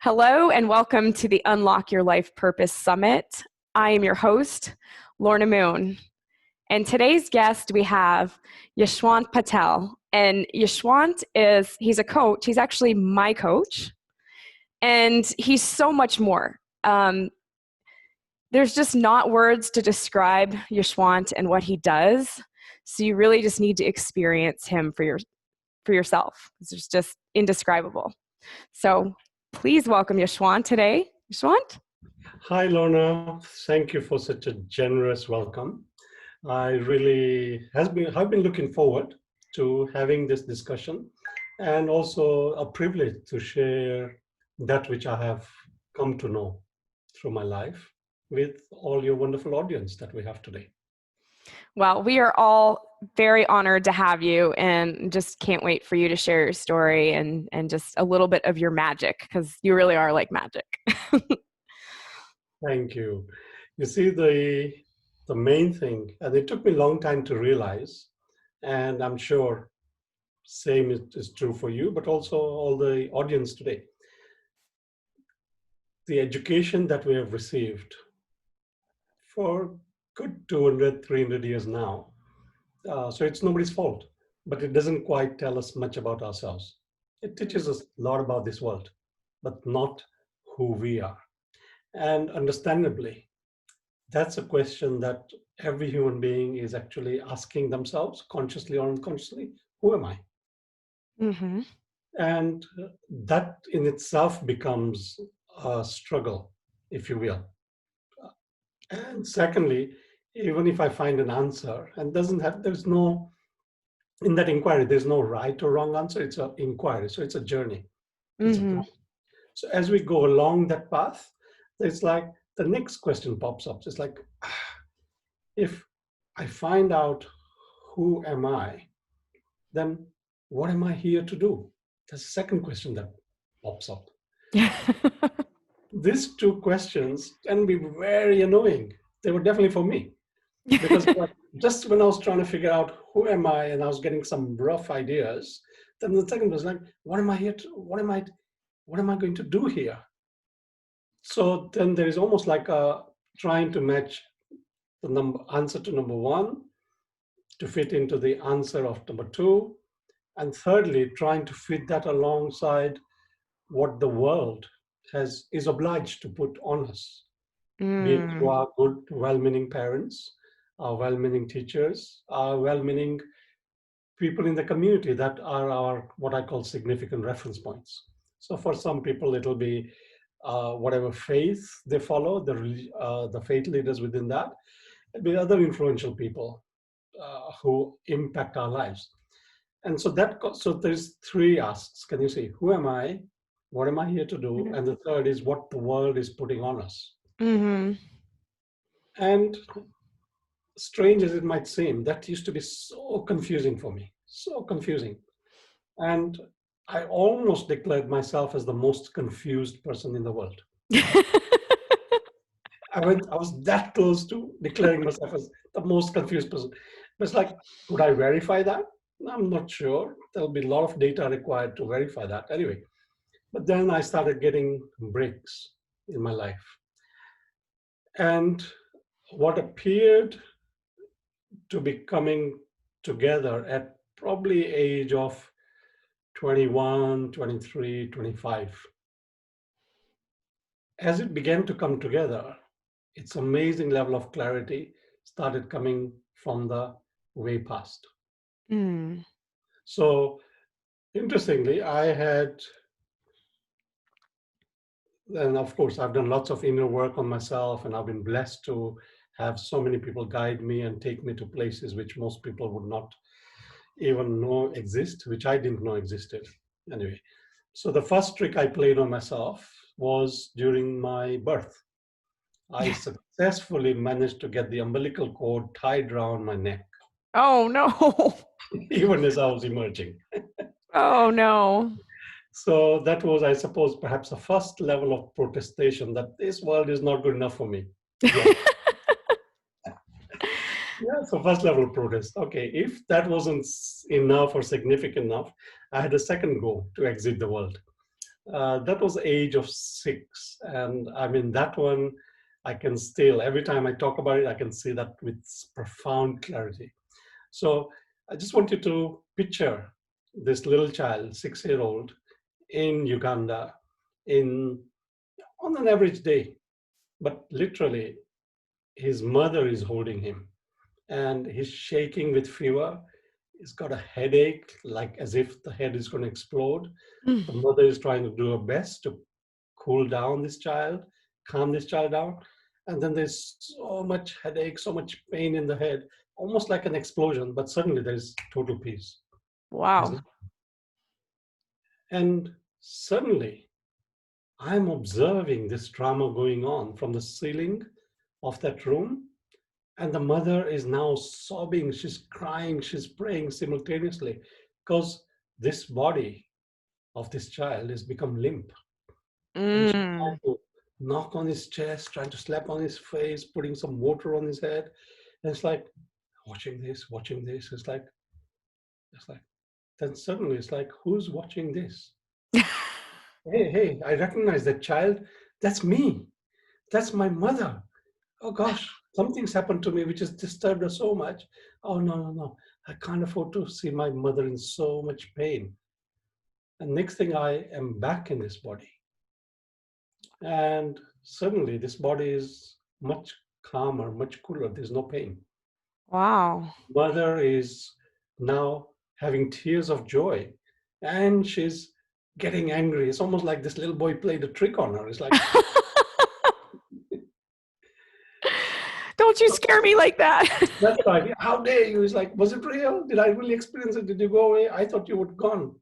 Hello and welcome to the Unlock Your Life Purpose Summit. I am your host, Lorna Moon. And today's guest, we have Yashwant Patel. And Yashwant he's a coach. He's actually my coach. And he's so much more. There's just not words to describe Yashwant and what he does. So you really just need to experience him for yourself. It's just indescribable. So please welcome Yashwant today. Yashwant? Hi, Lorna. Thank you for such a generous welcome. I've been looking forward to having this discussion, and also a privilege to share that which I have come to know through my life with all your wonderful audience that we have today. Well, we are all very honored to have you and just can't wait for you to share your story and just a little bit of your magic, because you really are like magic. Thank you. You see, the main thing, and it took me a long time to realize, and I'm sure same is true for you, but also all the audience today. The education that we have received for good 200, 300 years now. So it's nobody's fault, but it doesn't quite tell us much about ourselves. It teaches us a lot about this world, but not who we are. And understandably, that's a question that every human being is actually asking themselves, consciously or unconsciously, who am I? Mm-hmm. And that in itself becomes a struggle, if you will. And secondly, even if I find an answer and there's no, in that inquiry, there's no right or wrong answer. It's an inquiry. So it's a journey. It's a Mm-hmm. So as we go along that path, it's like the next question pops up. It's like, if I find out who am I, then what am I here to do? That's the second question that pops up. These two questions can be very annoying. They were definitely for me. Because just when I was trying to figure out who am I and I was getting some rough ideas, then the second was like, what am I here to, what am I going to do here? So then there is almost like a trying to match the answer to number one to fit into the answer of number two. And thirdly, trying to fit that alongside what the world is obliged to put on us, be it through our good, well-meaning parents, our well-meaning teachers, our well-meaning people in the community that are our, what I call significant reference points. So for some people, it'll be whatever faith they follow, the faith leaders within that, and be other influential people who impact our lives. And so so there's three asks. Can you see, who am I? What am I here to do? And the third is what the world is putting on us. Mm-hmm. And strange as it might seem, that used to be so confusing for me, so confusing. And I almost declared myself as the most confused person in the world. I was that close to declaring myself as the most confused person. But it's like, could I verify that? I'm not sure. There'll be a lot of data required to verify that anyway. But then I started getting breaks in my life. And what appeared to be coming together at probably age of 21, 23, 25. As it began to come together, its amazing level of clarity started coming from the way past. Mm. So interestingly, and of course, I've done lots of inner work on myself, and I've been blessed to have so many people guide me and take me to places which most people would not even know exist, which I didn't know existed. Anyway, so the first trick I played on myself was during my birth. I successfully managed to get the umbilical cord tied around my neck. Oh, no. Even as I was emerging. Oh, no. So that was, I suppose, perhaps a first level of protestation that this world is not good enough for me. Yeah. Yeah, so first level of protest. Okay, if that wasn't enough or significant enough, I had a second go to exit the world. That was age of 6. And I mean, that one, I can still, every time I talk about it, I can see that with profound clarity. So I just want you to picture this little child, 6-year-old, in Uganda, in on an average day, but literally his mother is holding him and he's shaking with fever. He's got a headache, like as if the head is going to explode. The mother is trying to do her best to cool down this child, calm this child down. And then there's so much headache, so much pain in the head, almost like an explosion, but suddenly there's total peace. There's Wow. no- And suddenly I'm observing this drama going on from the ceiling of that room. And the mother is now sobbing, she's crying, she's praying simultaneously because this body of this child has become limp. And she's trying Mm. to knock on his chest, trying to slap on his face, putting some water on his head. And it's like, watching this, watching this. It's like, then suddenly it's like, who's watching this? Hey, hey, I recognize that child. That's me. That's my mother. Oh gosh, something's happened to me which has disturbed her so much. Oh no, no, no. I can't afford to see my mother in so much pain. And next thing I am back in this body. And suddenly this body is much calmer, much cooler. There's no pain. Wow. Mother is now having tears of joy and she's getting angry. It's almost like this little boy played a trick on her. It's like, Don't you scare me like that. that's right. How dare you? It's like, was it real? Did I really experience it? Did you go away? I thought you would gone.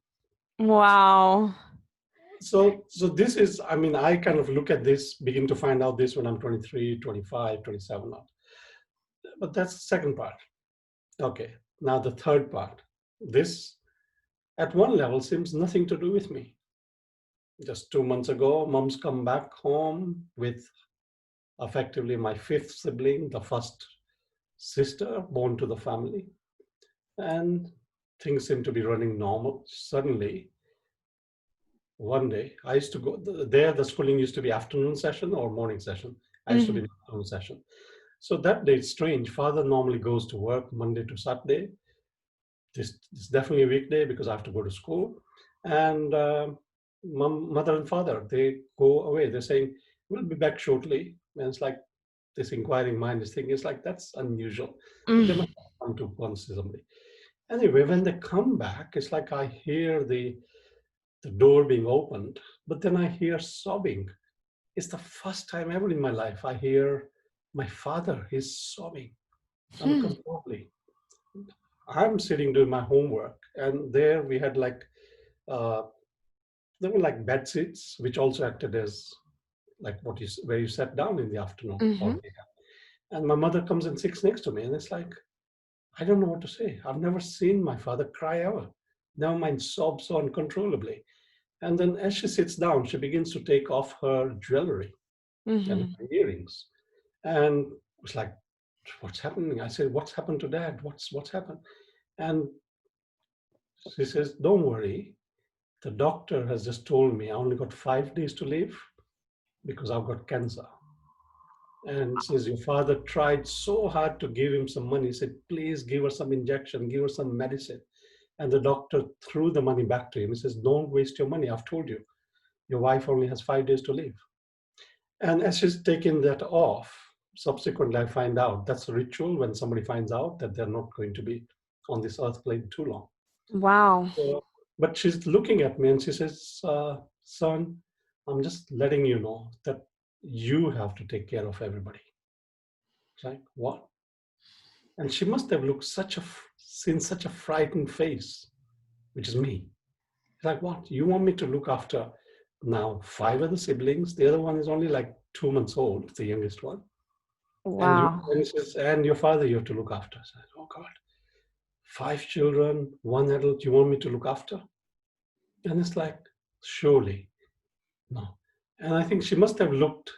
Wow. So this is, I mean, I kind of look at this, begin to find out this when I'm 23, 25, 27 now. But that's the second part. Okay. Now the third part. This, at one level, seems nothing to do with me. Just 2 months ago, mom's come back home with effectively my fifth sibling, the first sister born to the family. And things seem to be running normal. Suddenly, one day, I used to go there. The schooling used to be afternoon session or morning session. I used to be Mhm. in afternoon session. So that day, it's strange. Father normally goes to work Monday to Saturday. This is definitely a weekday because I have to go to school. And mother and father, they go away. They're saying, we'll be back shortly. And it's like this inquiring mind is thinking, it's like, that's unusual. They Mm. must come to once somebody. Anyway, when they come back, it's like I hear the door being opened, but then I hear sobbing. It's the first time ever in my life I hear my father is sobbing Hmm. uncontrollably. I'm sitting doing my homework, and there we had like uh, there were like bed seats, which also acted as like where you sat down in the afternoon or Mhm. daytime. And my mother comes and sits next to me, and it's like I don't know what to say. I've never seen my father cry ever. Never mind sob so uncontrollably. And then as she sits down, she begins to take off her jewelry and Mhm. her earrings. And it's like, what's happening? I said, what's happened to dad? What's happened? And she says, don't worry. The doctor has just told me I only got 5 days to live because I've got cancer. And says, your father tried so hard to give him some money. He said, please give her some injection, give her some medicine. And the doctor threw the money back to him. He says, don't waste your money. I've told you, your wife only has 5 days to live. And as she's taken that off, subsequently I find out that's a ritual when somebody finds out that they're not going to be on this earth plane too long. Wow. So, but she's looking at me and she says, son, I'm just letting you know that you have to take care of everybody. It's like, what? And she must have looked seen such a frightened face, which is me. It's like, what? You want me to look after now 5 other siblings? The other one is only like 2 months old, the youngest one. And you, Wow. and, it says, and your father you have to look after. So, oh God, 5 children, one adult you want me to look after? And it's like, surely, no. And I think she must have looked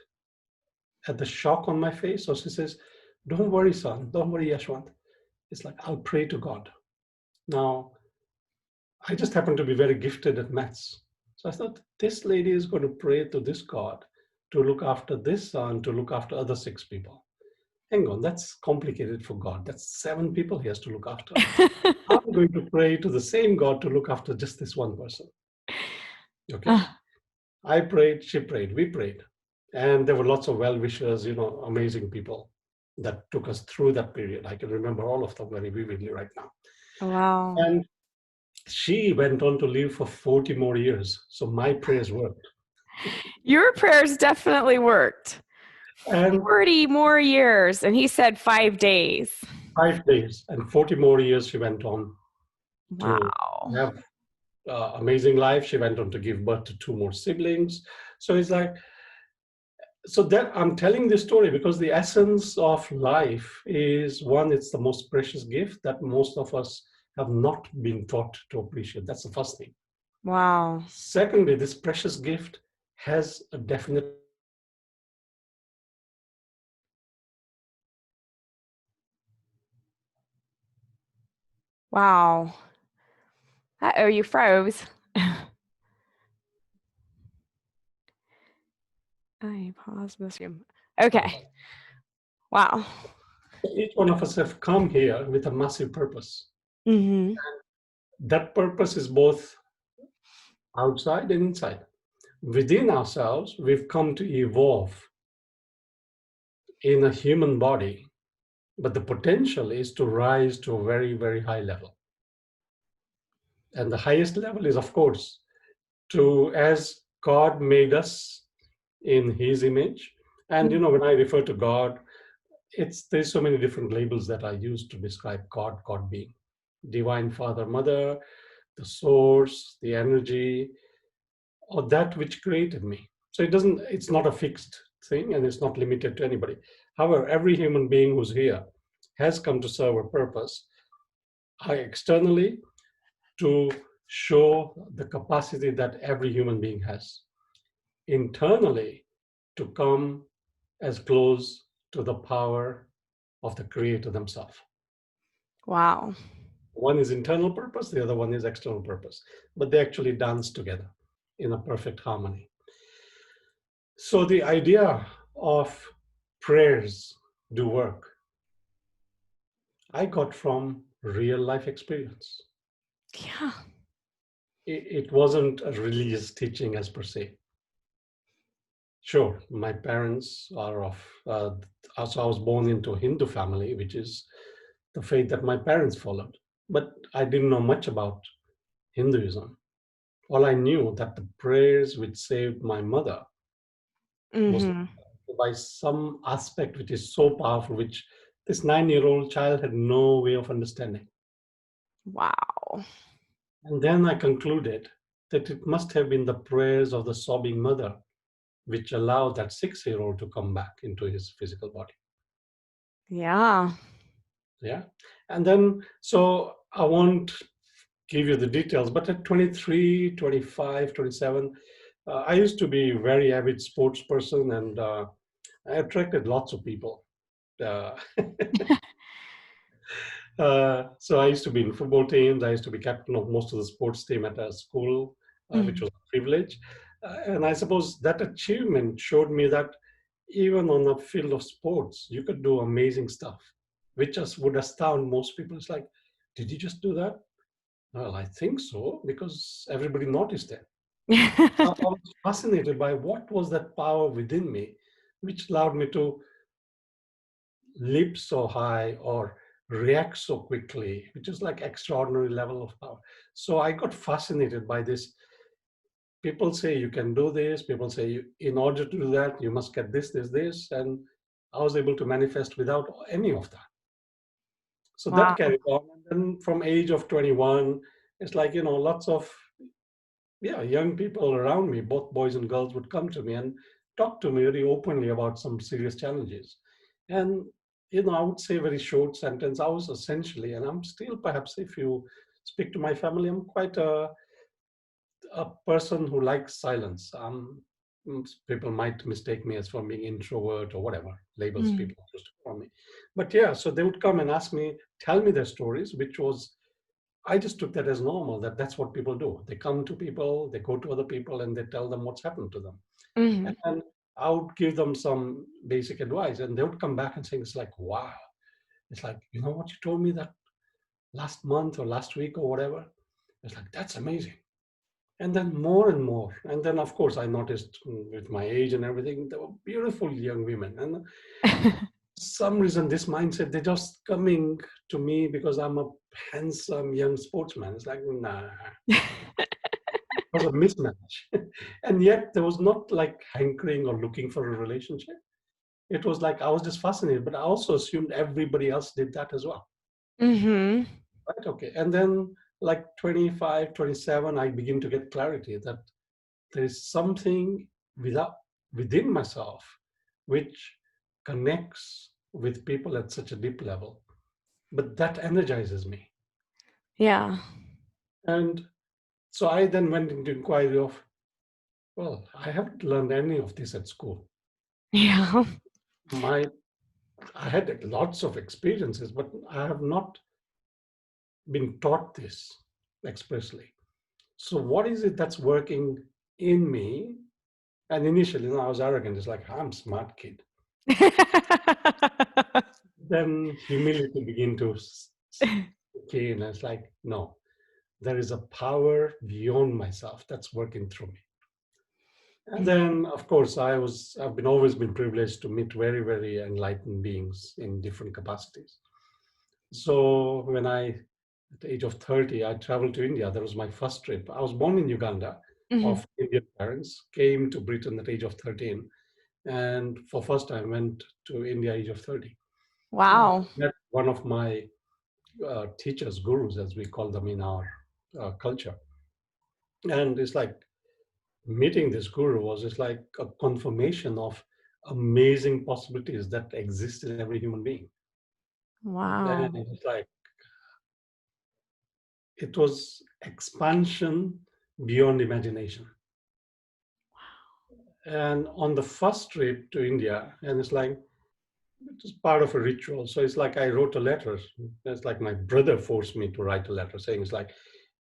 at the shock on my face. So she says, don't worry, son. Don't worry, Yashwant. It's like, I'll pray to God. Now, I just happen to be very gifted at maths. So I thought, this lady is going to pray to this God to look after this son, to look after other six people. Hang on, that's complicated for God. That's seven people he has to look after. I'm going to pray to the same God to look after just this one person. Okay. Ah, I prayed, she prayed, we prayed. And there were lots of well wishers, amazing people that took us through that period. I can remember all of them very vividly right now. wow. And she went on to live for 40 more years. So my prayers worked. Your prayers definitely worked. And 40 more years. And he said 5 days. 5 days and 40 more years she went on to Wow. have amazing life. She went on to give birth to two more siblings. So it's like, so that I'm telling this story because the essence of life is one, it's the most precious gift that most of us have not been taught to appreciate. That's the first thing. Wow. Secondly, this precious gift has a definite Wow. Uh-oh, you froze. I pause this room. Okay. Wow. each one of us have come here with a massive purpose. Mm-hmm. That purpose is both outside and inside. Within ourselves, we've come to evolve in a human body, but the potential is to rise to a very, very high level. And the highest level is, of course, to as God made us in his image. And when I refer to God, there's so many different labels that I use to describe God being divine father, mother, the source, the energy, or that which created me. So it's not a fixed thing and it's not limited to anybody. However, every human being who's here has come to serve a purpose, externally, to show the capacity that every human being has, internally, to come as close to the power of the creator themselves. Wow. One is internal purpose, the other one is external purpose, but they actually dance together in a perfect harmony. So the idea of prayers do work, I got from real life experience. Yeah. It wasn't a religious teaching as per se. Sure, my parents are so I was born into a Hindu family, which is the faith that my parents followed. But I didn't know much about Hinduism. All I knew that the prayers which saved my mother was Mm-hmm. by some aspect which is so powerful, which this 9-year-old child had no way of understanding. Wow. And then I concluded that it must have been the prayers of the sobbing mother which allowed that 6-year-old to come back into his physical body. Yeah. Yeah. And then, so I won't give you the details, but at 23, 25, 27, I used to be a very avid sports person and I attracted lots of people. Uh, so I used to be in football teams. I used to be captain of most of the sports team at a school, which Mhm. was a privilege. And I suppose that achievement showed me that even on the field of sports, you could do amazing stuff, which just would astound most people. It's like, did you just do that? Well, I think so, because everybody noticed it. I was fascinated by what was that power within me, which allowed me to leap so high or react so quickly, which is like extraordinary level of power. So I got fascinated by this. People say you can do this. People say in order to do that, you must get this. And I was able to manifest without any of that. So that Wow. carried on. And then from age of 21, it's like, lots of young people around me, both boys and girls, would come to me and talk to me very openly about some serious challenges. And, I would say a very short sentence. I was essentially, and I'm still, perhaps if you speak to my family, I'm quite a person who likes silence. People might mistake me as from being introvert or whatever labels Mm. people used to call me. But yeah, so they would come and ask me, tell me their stories, which was I just took that as normal, that that's what people do. They come to people, they go to other people, and they tell them what's happened to them. Hmm. And I would give them some basic advice, and they would come back and say, it's like, wow. It's like, you know what you told me that last month or last week or whatever? It's like, that's amazing. And then more and more. And then, of course, I noticed with my age and everything, there were beautiful young women. And some reason, this mindset, they're just coming to me because I'm a handsome young sportsman. It's like, nah, it was a mismatch. And yet there was not like hankering or looking for a relationship. It was like I was just fascinated, but I also assumed everybody else did that as well. Hmm. Right? Okay. And then like 25, 27, I begin to get clarity that there is something without, within myself which connects with people at such a deep level. But that energizes me. Yeah. And so I then went into inquiry of, well, I haven't learned any of this at school. Yeah. My I had lots of experiences, but I have not been taught this expressly. So what is it that's working in me? And initially, I was arrogant. It's like, I'm a smart kid. Then humility began to kick in. It's like, no, there is a power beyond myself that's working through me. And then, of course, I've been always been privileged to meet very, very enlightened beings in different capacities. So when at the age of 30, I traveled to India. That was my first trip. I was born in Uganda Hmm. of Indian parents, came to Britain at the age of 13, and for first time went to India age of 30. Wow. Met one of my teachers, gurus, as we call them in our culture. And it's like meeting this guru was just like a confirmation of amazing possibilities that exist in every human being. And Wow. it's like, it was expansion beyond imagination. And on the first trip to India, and it's like, it was part of a ritual. So it's like I wrote a letter. It's like my brother forced me to write a letter saying, it's like,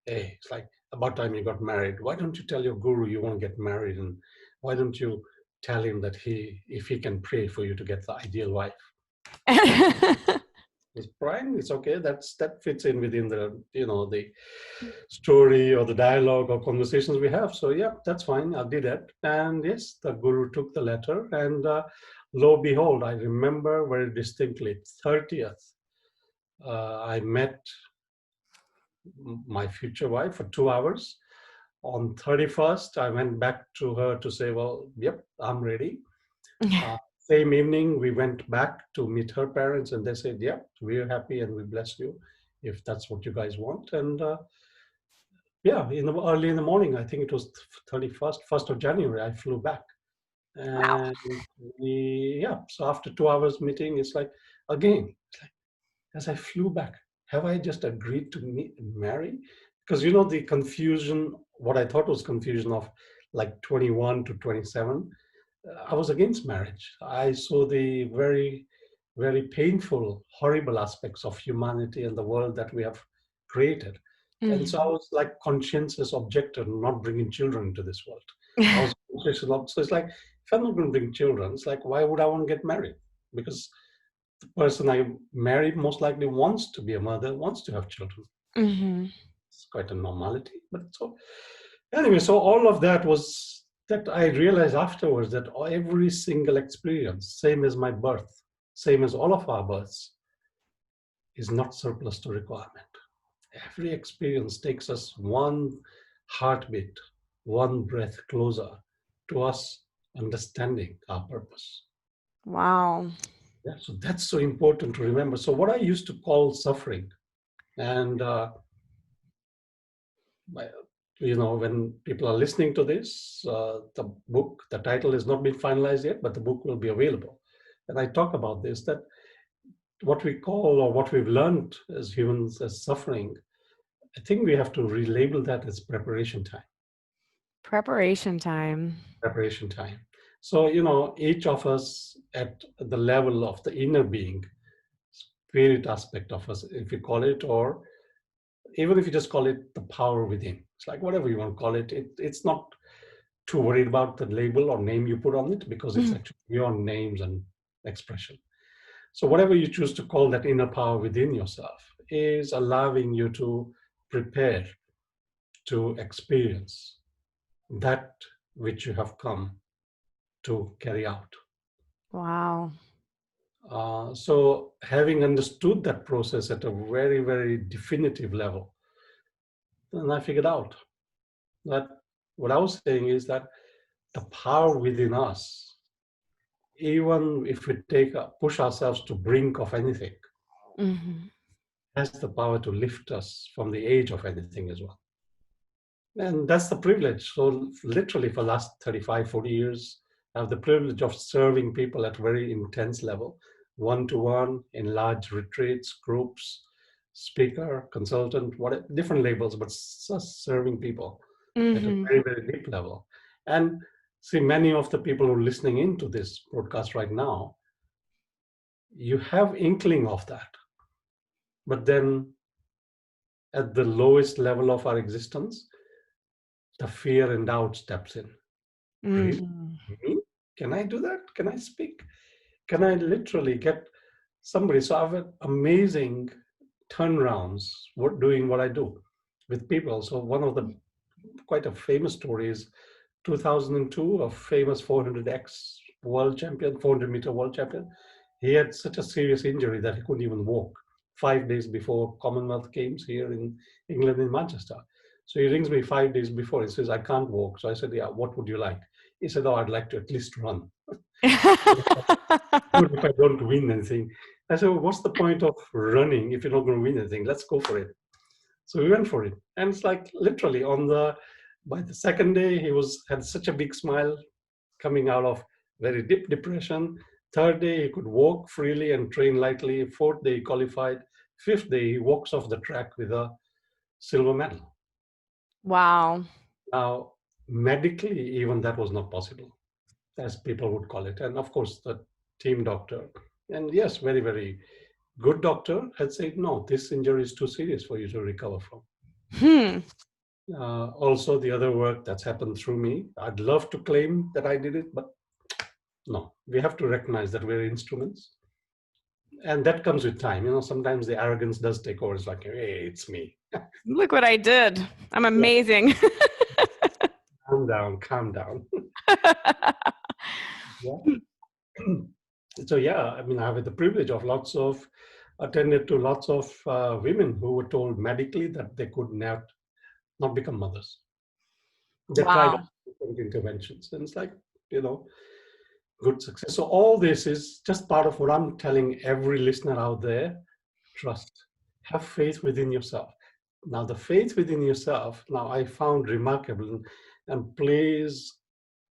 hey, it's like about time you got married. Why don't you tell your guru you want to get married? And why don't you tell him that if he can pray for you to get the ideal wife? It's fine. It's okay. That fits in within the story or the dialogue or conversations we have. So yeah, that's fine. I did it, and yes, the guru took the letter, and lo behold, I remember very distinctly. 30th, I met my future wife for 2 hours. On 31st, I went back to her to say, well, yep, I'm ready. Uh, Same evening, we went back to meet her parents, and they said, "Yeah, we're happy and we bless you if that's what you guys want." And yeah, early in the morning, I think it was 31st, 1st of January, I flew back. Wow. And yeah, so after 2 hours meeting, it's like, again, it's like, as I flew back, have I just agreed to marry? Because the confusion, what I thought was confusion of like 21 to 27, I was against marriage. I saw the very, very painful, horrible aspects of humanity and the world that we have created. And so I Mhm. was like conscientious objector, not bringing children into this world. I was conscious of, so it's like, if I'm not going to bring children, it's like, why would I want to get married? Because the person I married most likely wants to be a mother, wants to have children. Mhm. It's quite a normality. But so anyway, so all of that was that I realized afterwards that every single experience, same as my birth, same as all of our births, is not surplus to requirement. Every experience takes us one heartbeat, one breath closer to us understanding our purpose. Wow. Yeah, so that's so important to remember. So what I used to call suffering, and by- when people are listening to this, the title has not been finalized yet, but the book will be available. And I talk about this, that what we call or what we've learned as humans as suffering, I think we have to relabel that as preparation time. Preparation time. Preparation time. So, each of us at the level of the inner being, spirit aspect of us, if you call it, or even if you just call it the power within, it's like whatever you want to call it, it's not too worried about the label or name you put on it because it's Mm. actually beyond names and expression. So whatever you choose to call that inner power within yourself is allowing you to prepare to experience that which you have come to carry out. Wow. So having understood that process at a very, very definitive level, then I figured out that what I was saying is that the power within us, even if we push ourselves to brink of anything, Hmm. has the power to lift us from the edge of anything as well. And that's the privilege. So literally for the last 35, 40 years, I have the privilege of serving people at very intense level, one-to-one, in large retreats, groups, speaker, consultant, what different labels, but just serving people at a Hmm. very, very deep level. And see, many of the people who are listening into this broadcast right now, you have inkling of that. But then at the lowest level of our existence, the fear and doubt steps in. Really? Hmm. Me? Can I do that? Can I speak? Can I literally get somebody? So I've had amazing turnarounds doing what I do with people. So one of the quite a famous story is 2002, a famous 400x world champion, 400-meter world champion. He had such a serious injury that he couldn't even walk 5 days before Commonwealth Games here in England, in Manchester. So he rings me 5 days before. He says, I can't walk. So I said, yeah, what would you like? He said, oh, I'd like to at least run, even if I don't win anything. I said, well, what's the point of running if you're not going to win anything? Let's go for it. So we went for it. And it's like literally by the second day, he had such a big smile coming out of very deep depression. Third day, he could walk freely and train lightly. Fourth day, he qualified. Fifth day, he walks off the track with a silver medal. Wow. Now, medically, even that was not possible, as people would call it. And of course, the team doctor, and yes, very, very good doctor, had said, no, this injury is too serious for you to recover from. Hmm. Also, the other work that's happened through me, I'd love to claim that I did it, but no, we have to recognize that we're instruments. And that comes with time. Sometimes the arrogance does take over. It's like, hey, it's me. Look what I did. I'm Yeah, amazing. calm down, calm down. Yeah. So, yeah, I mean, I have the privilege of attended to lots of women who were told medically that they could not become mothers. They tried Wow. all different interventions. And it's like, you know, good success. So all this is just part of what I'm telling every listener out there. Trust. Have faith within yourself. Now, the faith within yourself, now I found remarkable, and please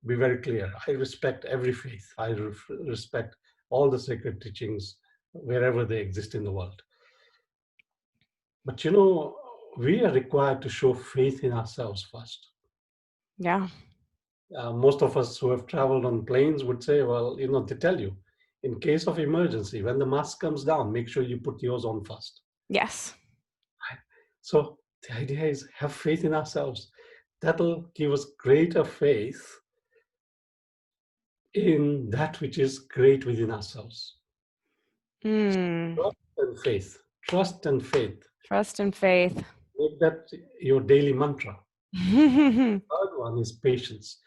be very clear. I respect every faith. I respect all the sacred teachings wherever they exist in the world. But we are required to show faith in ourselves first. Yeah. Most of us who have traveled on planes would say, well, they tell you, in case of emergency, when the mask comes down, make sure you put yours on first. Yes. Right? So the idea is have faith in ourselves. That'll give us greater faith in that which is great within ourselves. Mm. Trust and faith. Trust and faith. Trust and faith. Make that your daily mantra. Third one is patience.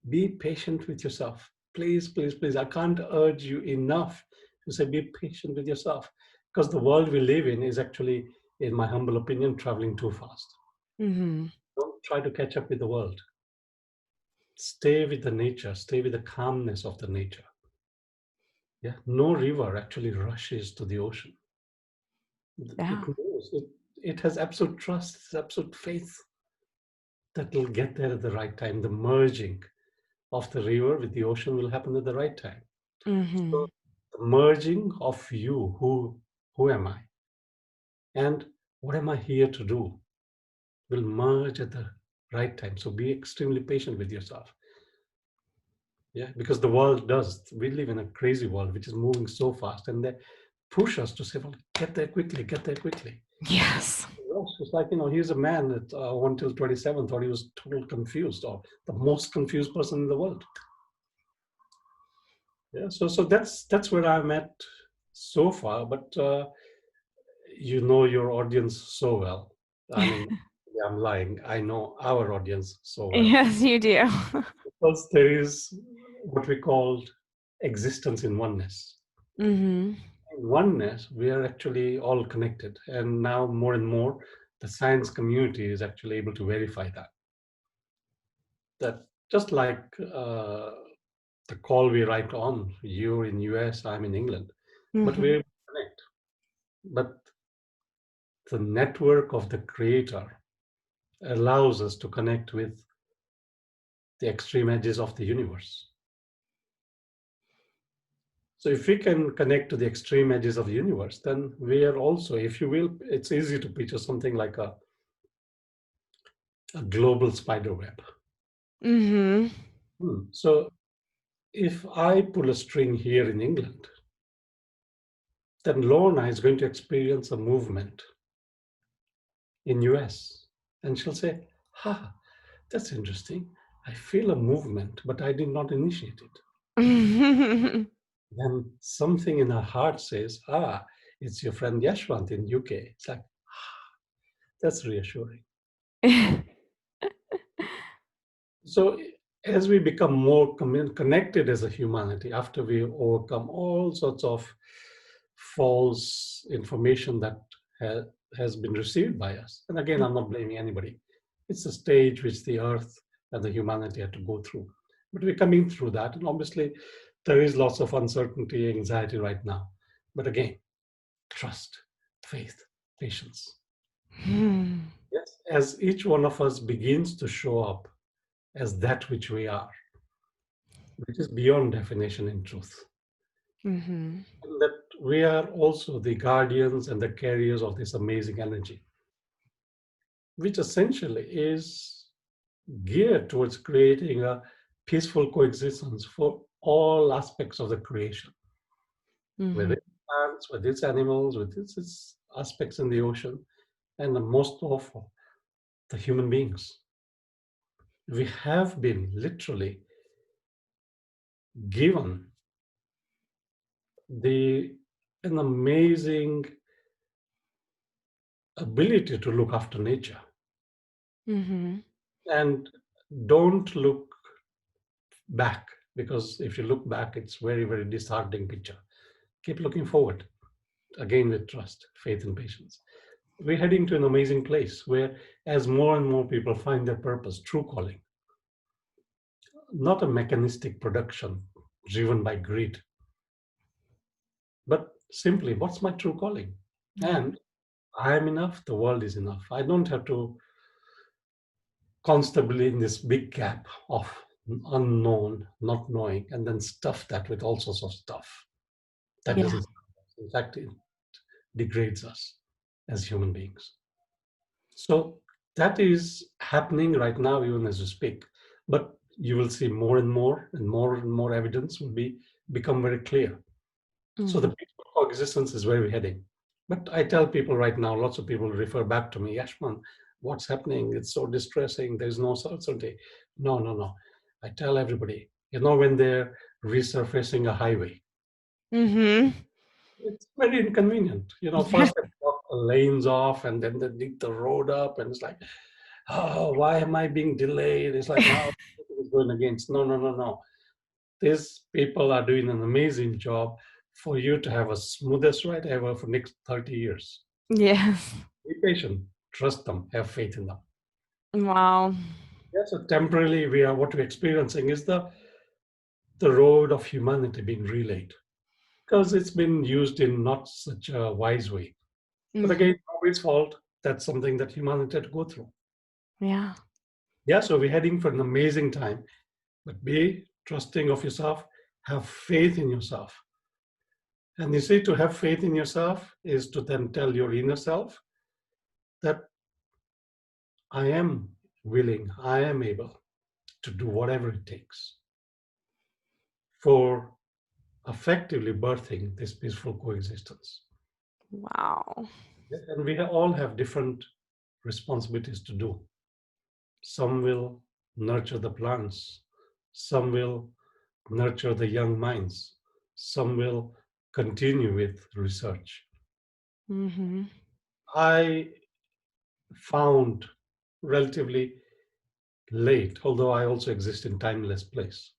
Be patient with yourself. Please, please, please. I can't urge you enough to say be patient with yourself, because the world we live in is actually, in my humble opinion, traveling too fast. Hmm. Don't try to catch up with the world. Stay with the nature. Stay with the calmness of the nature. Yeah, no river actually rushes to the ocean. It Yeah. knows. It has absolute trust, absolute faith that will get there at the right time. The merging of the river with the ocean will happen at the right time. So Hmm. the merging of you, who am I, and what am I here to do, will merge at the right time. So be extremely patient with yourself. Yeah, because the world does. We live in a crazy world which is moving so fast, and they push us to say, "Well, get there quickly, get there quickly." Yes. gosh, it's like, he's a man that until 27 thought he was totally confused, or the most confused person in the world. Yeah, so that's where I'm at so far. But you know your audience so well. I mean, yeah, I'm lying. I know our audience so well Yes, you do. because there is what we call existence in oneness. Mm-hmm. In oneness, we are actually all connected, and now more and more, the science community is actually able to verify that. That just like the call we write on, you're in US, I'm in England, but Mm-hmm. we're able to connect. But the network of the creator allows us to connect with the extreme edges of the universe. So if we can connect to the extreme edges of the universe, then we are also, if you will, it's easy to picture something like a global spider web. Mm-hmm. So if I pull a string here in England, then Lorna is going to experience a movement in US. And she'll say, that's interesting. I feel a movement, but I did not initiate it. Then something in her heart says, it's your friend Yashwant in UK. It's like, that's reassuring. So as we become more connected as a humanity, after we overcome all sorts of false information that has been received by us, and again, I'm not blaming anybody. It's a stage which the earth and the humanity had to go through. But we're coming through that, and obviously there is lots of uncertainty, anxiety right now. But again, trust, faith, patience. Yes, as each one of us begins to show up as that which we are, which is beyond definition in truth. Mm-hmm. And that we are also the guardians and the carriers of this amazing energy, which essentially is geared towards creating a peaceful coexistence for all aspects of the creation, with Mm-hmm. its plants, with its animals, with its aspects in the ocean, and the most of the human beings. We have been literally given the an amazing ability to look after nature. Mm-hmm. And don't look back, because if you look back, it's very, very disheartening picture. Keep looking forward, again with trust, faith, and patience. We're heading to an amazing place where, as more and more people find their purpose, true calling, not a mechanistic production driven by greed, but simply, what's my true calling? Yeah. And I am enough, the world is enough. I don't have to constantly in this big gap of unknown, not knowing, and then stuff that with all sorts of stuff. That Yeah. doesn't, in fact, it degrades us as human beings. So that is happening right now, even as we speak. But you will see more and more, and more and more evidence will become very clear. So the Mm-hmm. peaceful coexistence is where we're heading. But I tell people right now, lots of people refer back to me, Yashman, what's happening? It's so distressing. There's no certainty. No, no, no. I tell everybody, when they're resurfacing a highway, Mm-hmm. it's very inconvenient. Yeah. First they block the lanes off and then they dig the road up, and it's like, oh, why am I being delayed? It's like, now it's going against. No, no, no, no. These people are doing an amazing job for you to have a smoothest ride ever for next 30 years. Yes. Be patient, trust them, have faith in them. Wow. Yeah, so temporarily what we're experiencing is the road of humanity being relayed, because it's been used in not such a wise way. But Mm-hmm. again, nobody's fault. That's something that humanity had to go through. Yeah. Yeah, so we're heading for an amazing time. But be trusting of yourself, have faith in yourself. And you see, to have faith in yourself is to then tell your inner self that I am willing, I am able to do whatever it takes for effectively birthing this peaceful coexistence. Wow. And we all have different responsibilities to do. Some will nurture the plants, some will nurture the young minds, some will continue with research. Mm-hmm. I found relatively late, although I also exist in timeless place,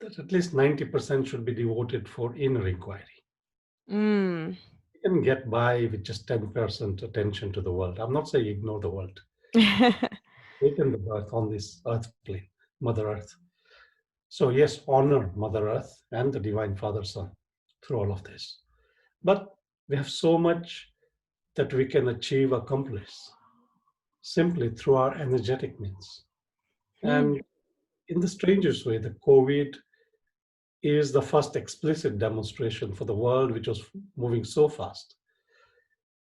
that at least 90% should be devoted for inner inquiry. Mm. You can get by with just 10% attention to the world. I'm not saying ignore the world. Taken the birth on this earth plane, Mother Earth. So, yes, honor Mother Earth and the Divine Father Son through all of this. But we have so much that we can achieve, accomplish simply through our energetic means. Hmm. And in the strangest way, the COVID is the first explicit demonstration for the world, which was moving so fast,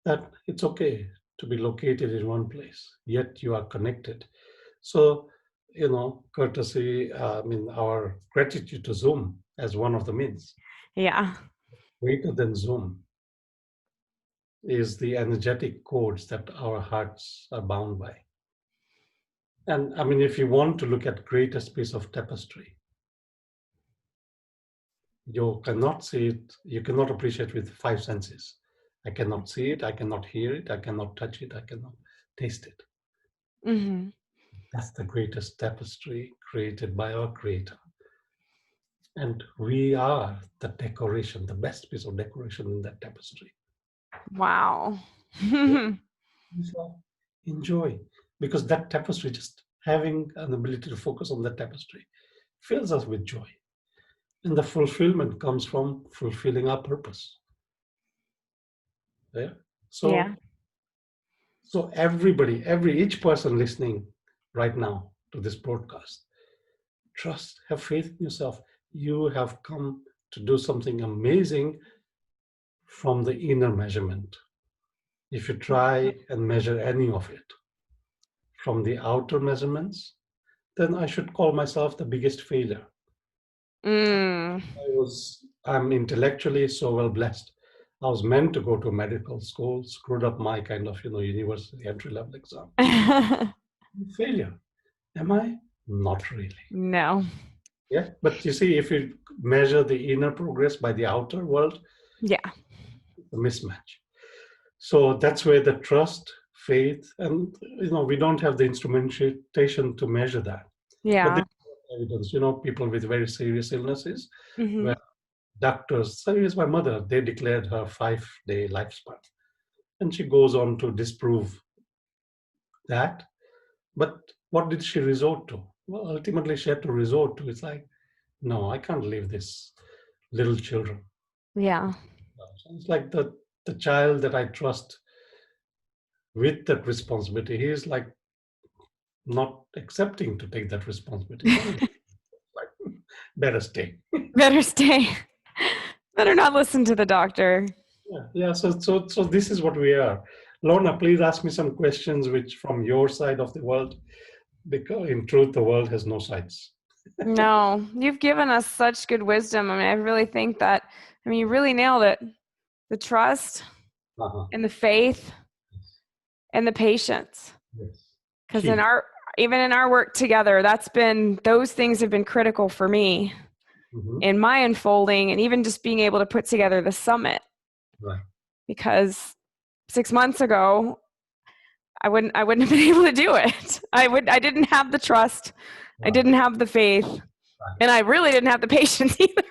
that it's okay to be located in one place, yet you are connected. So, courtesy, our gratitude to Zoom as one of the means. Yeah. Greater than Zoom is the energetic codes that our hearts are bound by. And I mean, if you want to look at greatest piece of tapestry, you cannot see it, you cannot appreciate with five senses. I cannot see it, I cannot hear it, I cannot touch it, I cannot taste it. Mm-hmm. That's the greatest tapestry created by our creator. And we are the decoration, the best piece of decoration in that tapestry. Wow. So enjoy, because that tapestry, just having an ability to focus on that tapestry, fills us with joy. And the fulfillment comes from fulfilling our purpose. Yeah. Yeah. So everybody, each person listening right now to this broadcast, trust, have faith in yourself. You have come to do something amazing from the inner measurement. If you try and measure any of it from the outer measurements, then I should call myself the biggest failure. Mm. I'm intellectually so well blessed. I was meant to go to medical school, screwed up my kind of, university entry level exam. Failure. Am I? Not really. No. Yeah. But you see, if you measure the inner progress by the outer world, Yeah. it's a mismatch. So that's where the trust, faith, and we don't have the instrumentation to measure that. But Yeah. there's evidence, people with very serious illnesses, Mm-hmm. where doctors, so here's my mother, they declared her 5-day lifespan. And she goes on to disprove that. But what did she resort to? Well, ultimately, she had to resort to, it's like, no, I can't leave this little children. Yeah. So it's like the child that I trust with that responsibility, he is like not accepting to take that responsibility. No, like, better stay. Better stay. Better not listen to the doctor. Yeah. So this is what we are. Lorna, please ask me some questions which from your side of the world, because in truth, the world has no sides. No, you've given us such good wisdom. I mean, I really think that, you really nailed it. The trust Uh-huh. and the faith and the patience. Yes. Because Key. even in our work together, those things have been critical for me Mhm. in my unfolding and even just being able to put together the summit. Right. Because 6 months ago, I wouldn't have been able to do it. I didn't have the trust. I Right. didn't have the faith. Right. And I really didn't have the patience either.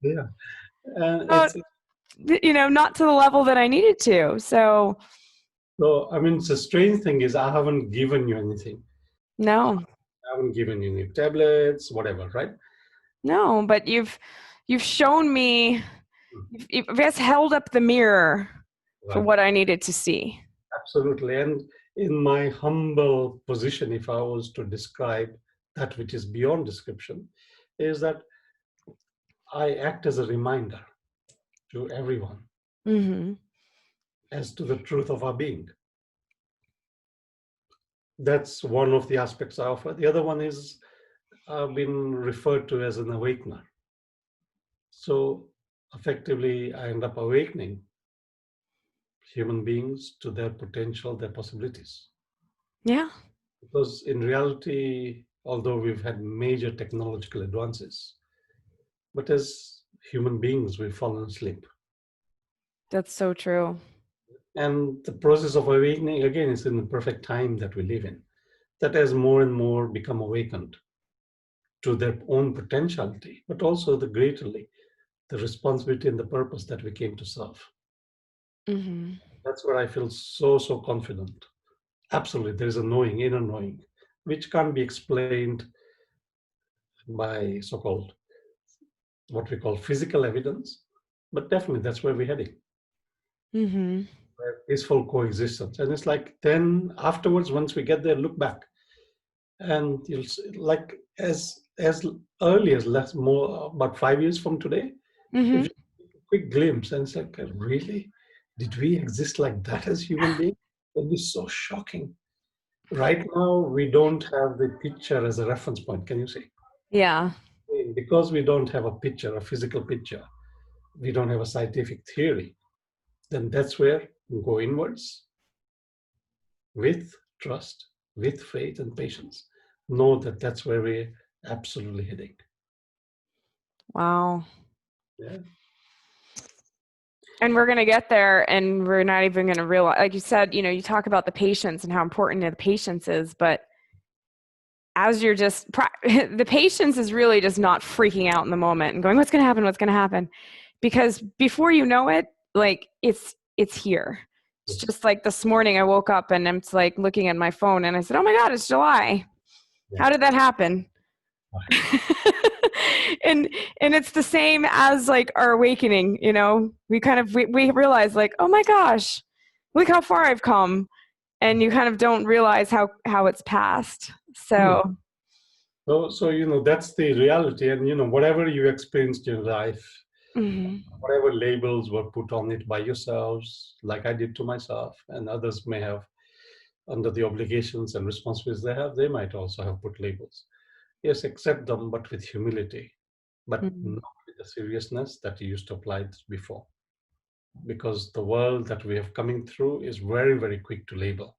Yeah. And So, it's not to the level that I needed to. So, so. I mean, it's a strange thing is I haven't given you anything. no, I haven't given you any tablets, whatever, right? no, but you've shown me, you've just held up the mirror for Right. what I needed to see. Absolutely. And in my humble position, if I was to describe that which is beyond description, is that I act as a reminder to everyone Mm-hmm. as to the truth of our being. That's one of the aspects I offer. The other one is I've been referred to as an awakener. So effectively, I end up awakening human beings to their potential, their possibilities. Yeah, Because in reality, although we've had major technological advances, but as human beings, we've fallen asleep. that's so true. And the process of awakening, again, is in the perfect time that we live in, that as more and more become awakened to their own potentiality, but also the greaterly, the responsibility and the purpose that we came to serve. Hmm. That's where I feel so, so confident. Absolutely, there is a knowing, inner knowing, which can't be explained by so-called what we call physical evidence, but definitely that's where we're heading. Hmm. Peaceful coexistence, and it's like then afterwards, once we get there, look back, and you'll see, like as early as less more about 5 years from today, if Hmm. you take a quick glimpse, and it's like, really, did we exist like that as human beings? It'll be so shocking. Right now, we don't have the picture as a reference point. Can you see? Yeah. Because we don't have a picture, a physical picture, we don't have a scientific theory, then that's where we go inwards with trust, with faith and patience. Know that that's where we're absolutely heading. Wow. Yeah. And we're going to get there and we're not even going to realize, like you said, you talk about the patience and how important the patience is, but as you're just, the patience is really just not freaking out in the moment and going, what's going to happen? What's going to happen? Because before you know it, like it's here. It's Yes. just like this morning I woke up and I'm like looking at my phone and I said, oh my God, it's July. Yeah. How did that happen? Right. and and it's the same as like our awakening, we realize like, oh my gosh, look how far I've come, and you kind of don't realize how it's passed. Hmm. So So that's the reality, and whatever you experienced in life, mhm, whatever labels were put on it by yourselves, like I did to myself, and others may have under the obligations and responsibilities they have, they might also have put labels. Yes, accept them, but with humility, but mhm, not with the seriousness that you used to apply before. Because the world that we have coming through is very, very quick to label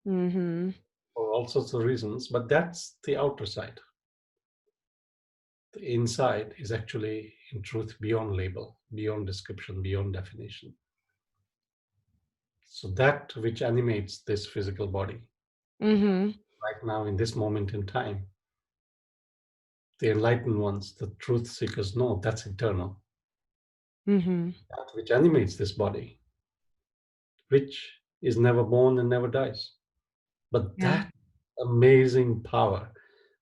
mhm, for all sorts of reasons, but that's the outer side. The inside is actually, in truth, beyond label, beyond description, beyond definition. So that which animates this physical body mhm, right now in this moment in time, the enlightened ones, the truth seekers know that's eternal. mhm. That which animates this body, which is never born and never dies. But Yeah, that amazing power,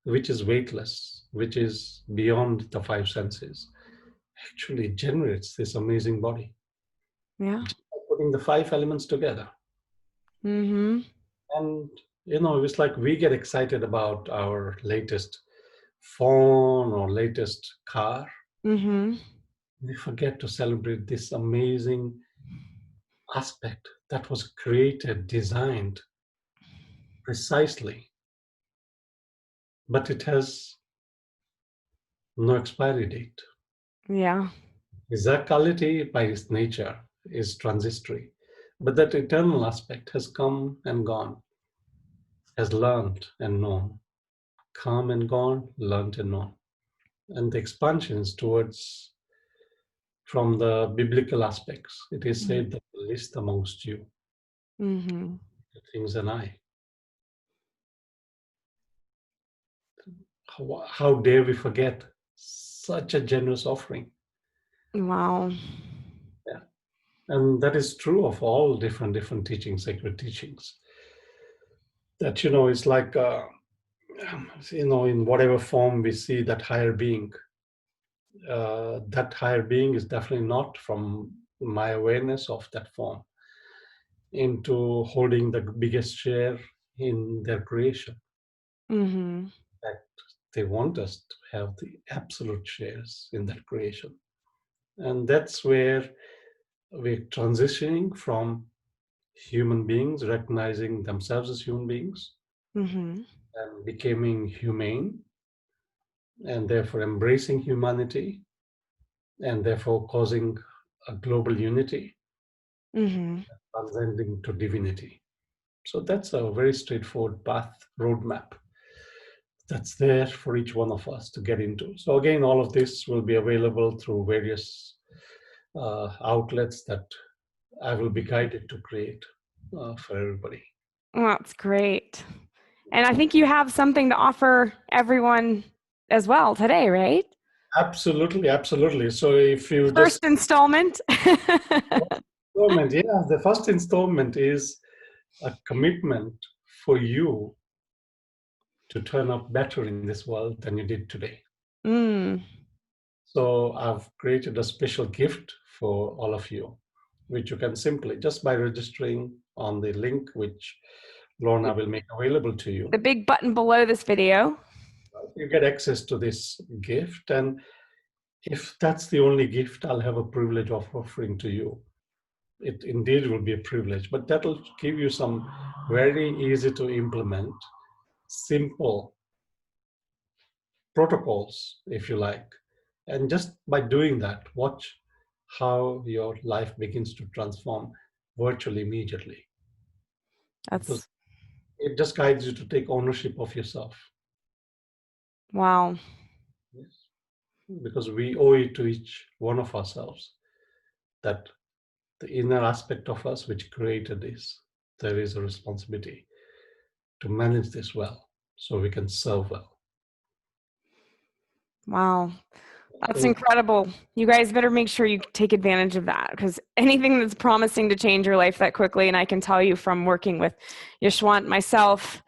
which is weightless, which is beyond the five senses, actually generates this amazing body. yeah, Just by putting the five elements together. mhm, And it's like we get excited about our latest phone or latest car. mhm, We forget to celebrate this amazing aspect that was created, designed precisely, but it has no expiry date. yeah, Physicality by its nature is transitory, but that eternal aspect has come and gone, has learned and known, come and gone, learned and known. And the expansion is towards, from the biblical aspects, it is mhm, said that the least amongst you, mhm. the things and I. How dare we forget such a generous offering? Wow. Yeah. And that is true of all different teachings, sacred teachings. That it's like in whatever form we see that higher being, that higher being is definitely not from my awareness of that form into holding the biggest share in their creation. Mhm, That they want us to have the absolute shares in that creation, and that's where we're transitioning from human beings recognizing themselves as human beings mhm, and becoming humane, and therefore embracing humanity, and therefore causing a global unity, Mm-hmm. transcending to divinity. So that's a very straightforward path roadmap that's there for each one of us to get into. So again, all of this will be available through various outlets that I will be guided to create for everybody. Well, that's great. And I think you have something to offer everyone as well today, right? Absolutely, absolutely. So if you just First installment. installment, yeah, the first installment is a commitment for you to turn up better in this world than you did today. Mm, So I've created a special gift for all of you, which you can simply, just by registering on the link which Lorna will make available to the you, big button below this video. you get access to this gift. And if that's the only gift I'll have a privilege of offering to you, it indeed will be a privilege, but that'll give you some very easy to implement, simple protocols, if you like. And just by doing that, watch how your life begins to transform virtually immediately, because That's it just guides you to take ownership of yourself. wow. Yes. Because we owe it to each one of ourselves that the inner aspect of us which created this, there is a responsibility to manage this well so we can serve well. Wow. That's So incredible. You guys better make sure you take advantage of that, because anything that's promising to change your life that quickly, and I can tell you from working with Yashwant myself,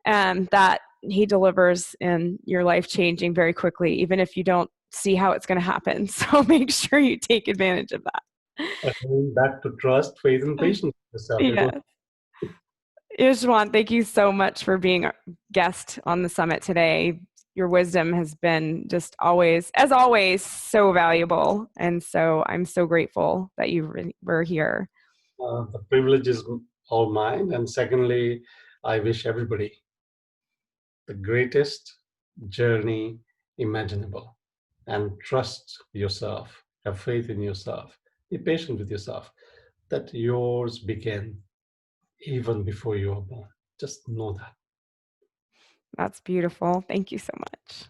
that he delivers and your life changing very quickly, even if you don't see how it's going to happen. So make sure you take advantage of again, back to trust, faith, and that. patience with yourself. It was Yeah. Yashwant, thank you so much for being a guest on the summit today. Your wisdom has been just always, as always, so valuable. And so I'm so grateful that you were here. the privilege is all mine. And secondly, I wish everybody the greatest journey imaginable, and trust yourself, have faith in yourself, be patient with yourself, that yours began even before you were born. Just know that. That's beautiful. Thank you so much.